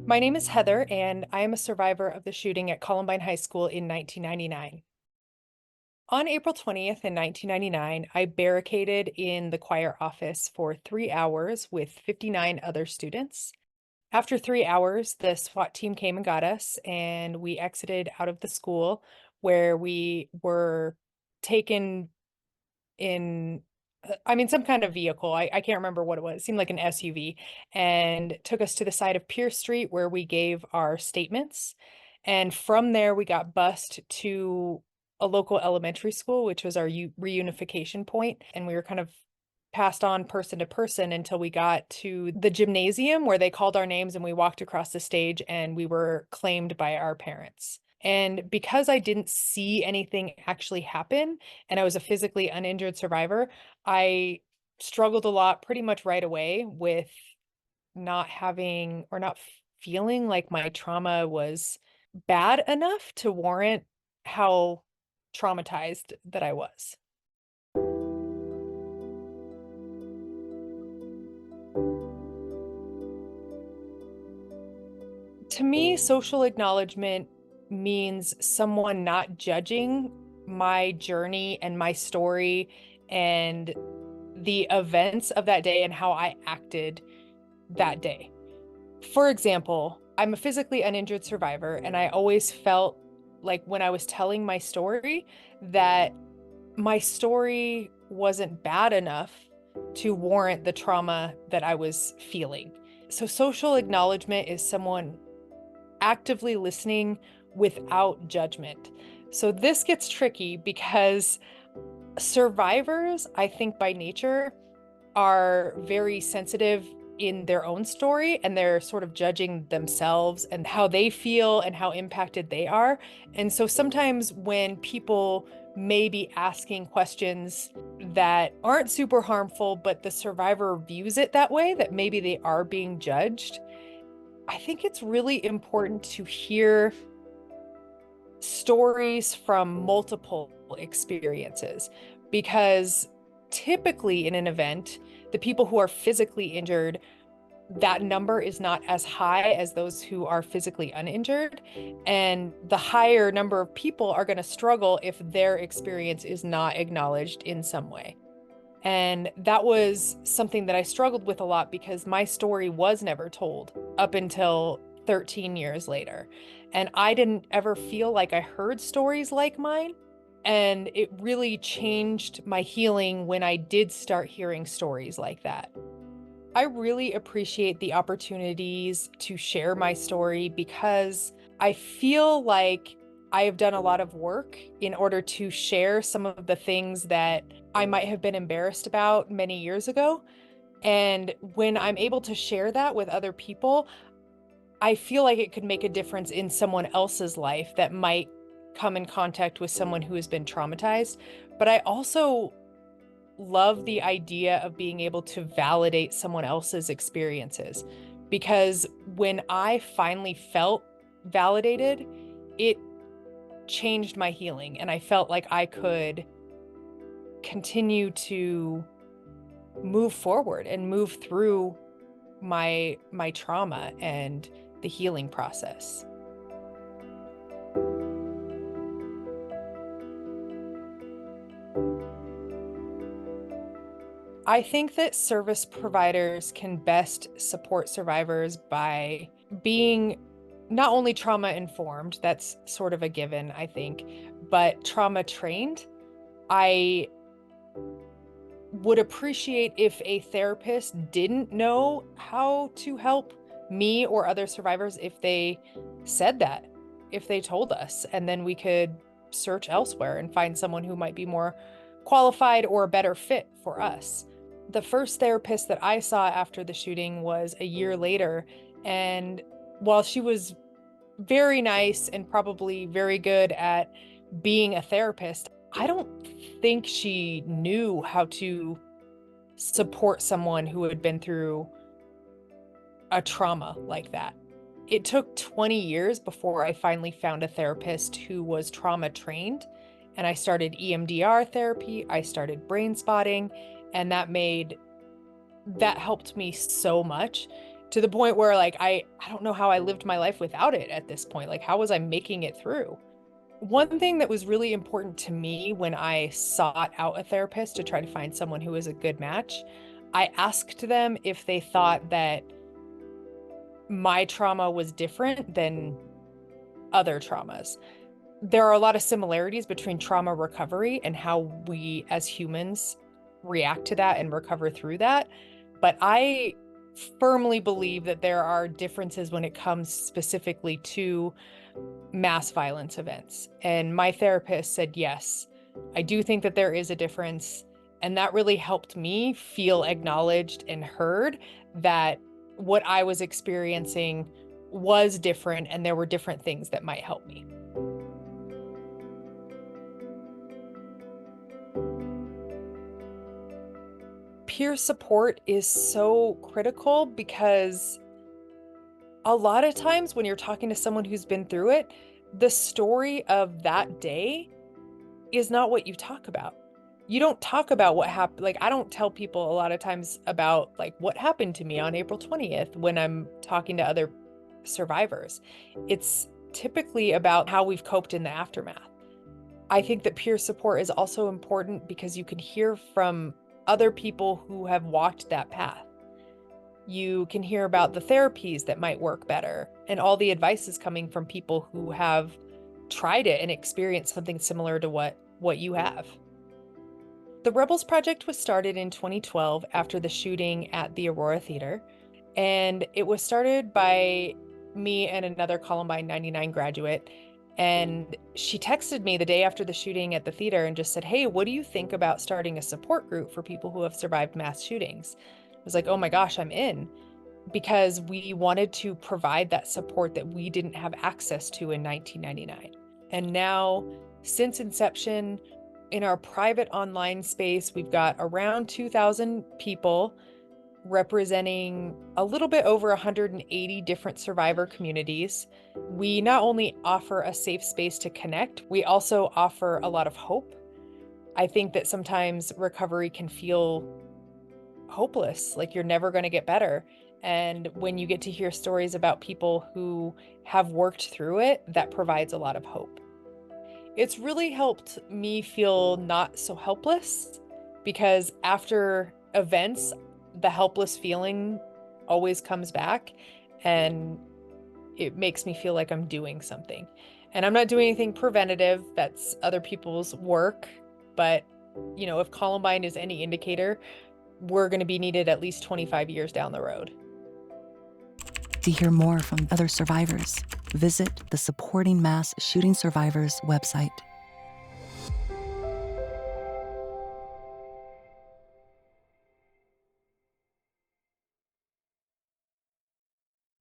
My name is Heather, and I am a survivor of the shooting at Columbine High School in 1999. On April 20th in 1999, I barricaded in the choir office for 3 hours with 59 other students. After 3 hours, the SWAT team came and got us, and we exited out of the school where we were taken in, some kind of vehicle. I can't remember what it was. It seemed like an SUV, and took us to the side of Pierce Street where we gave our statements. And from there, we got bused to a local elementary school, which was our reunification point. And we were kind of passed on person to person until we got to the gymnasium where they called our names and we walked across the stage and we were claimed by our parents. And because I didn't see anything actually happen and I was a physically uninjured survivor, I struggled a lot pretty much right away with not having or not feeling like my trauma was bad enough to warrant how traumatized that I was. To me, social acknowledgement means someone not judging my journey and my story and the events of that day and how I acted that day. For example, I'm a physically uninjured survivor, and I always felt like when I was telling my story that my story wasn't bad enough to warrant the trauma that I was feeling. So social acknowledgement is someone actively listening without judgment. So this gets tricky because survivors, I think by nature, are very sensitive in their own story, and they're sort of judging themselves and how they feel and how impacted they are. And so sometimes when people may be asking questions that aren't super harmful, but the survivor views it that way, that maybe they are being judged, I think it's really important to hear stories from multiple experiences, because typically in an event, the people who are physically injured, that number is not as high as those who are physically uninjured. And the higher number of people are going to struggle if their experience is not acknowledged in some way. And that was something that I struggled with a lot because my story was never told up until 13 years later. And I didn't ever feel like I heard stories like mine. And it really changed my healing when I did start hearing stories like that. I really appreciate the opportunities to share my story because I feel like I have done a lot of work in order to share some of the things that I might have been embarrassed about many years ago. And when I'm able to share that with other people, I feel like it could make a difference in someone else's life that might come in contact with someone who has been traumatized. But I also love the idea of being able to validate someone else's experiences, because when I finally felt validated, it changed my healing, and I felt like I could continue to move forward and move through my trauma and the healing process. I think that service providers can best support survivors by being not only trauma informed, that's sort of a given, I think, but trauma trained. I would appreciate if a therapist didn't know how to help me or other survivors if they said that, if they told us, and then we could search elsewhere and find someone who might be more qualified or a better fit for us. The first therapist that I saw after the shooting was a year later, and while she was very nice and probably very good at being a therapist, I don't think she knew how to support someone who had been through a trauma like that. It took 20 years before I finally found a therapist who was trauma trained, and I started EMDR therapy, I started brain spotting, and that helped me so much. to the point where like I don't know how I lived my life without it at this point. Like, how was I making it through? One thing that was really important to me when I sought out a therapist to try to find someone who was a good match, I asked them if they thought that my trauma was different than other traumas. There are a lot of similarities between trauma recovery and how we as humans react to that and recover through that. But I firmly believe that there are differences when it comes specifically to mass violence events. And my therapist said, yes, I do think that there is a difference. And that really helped me feel acknowledged and heard that what I was experiencing was different and there were different things that might help me. Peer support is so critical because a lot of times when you're talking to someone who's been through it, the story of that day is not what you talk about. You don't talk about what happened. Like, I don't tell people a lot of times about like what happened to me on April 20th when I'm talking to other survivors. It's typically about how we've coped in the aftermath. I think that peer support is also important because you can hear from other people who have walked that path. You can hear about the therapies that might work better, and all the advice is coming from people who have tried it and experienced something similar to what you have. The Rebels Project was started in 2012 after the shooting at the Aurora Theater, and it was started by me and another Columbine 99 graduate. And she texted me the day after the shooting at the theater and just said, hey, what do you think about starting a support group for people who have survived mass shootings? I was like, oh my gosh, I'm in, because we wanted to provide that support that we didn't have access to in 1999. And now, since inception, in our private online space, we've got around 2,000 people representing a little bit over 180 different survivor communities. We not only offer a safe space to connect, we also offer a lot of hope. I think that sometimes recovery can feel hopeless, like you're never going to get better. And when you get to hear stories about people who have worked through it, that provides a lot of hope. It's really helped me feel not so helpless, because after events, the helpless feeling always comes back, and it makes me feel like I'm doing something. And I'm not doing anything preventative, that's other people's work. But, you know, if Columbine is any indicator, we're going to be needed at least 25 years down the road. To hear more from other survivors, visit the Supporting Mass Shooting Survivors website.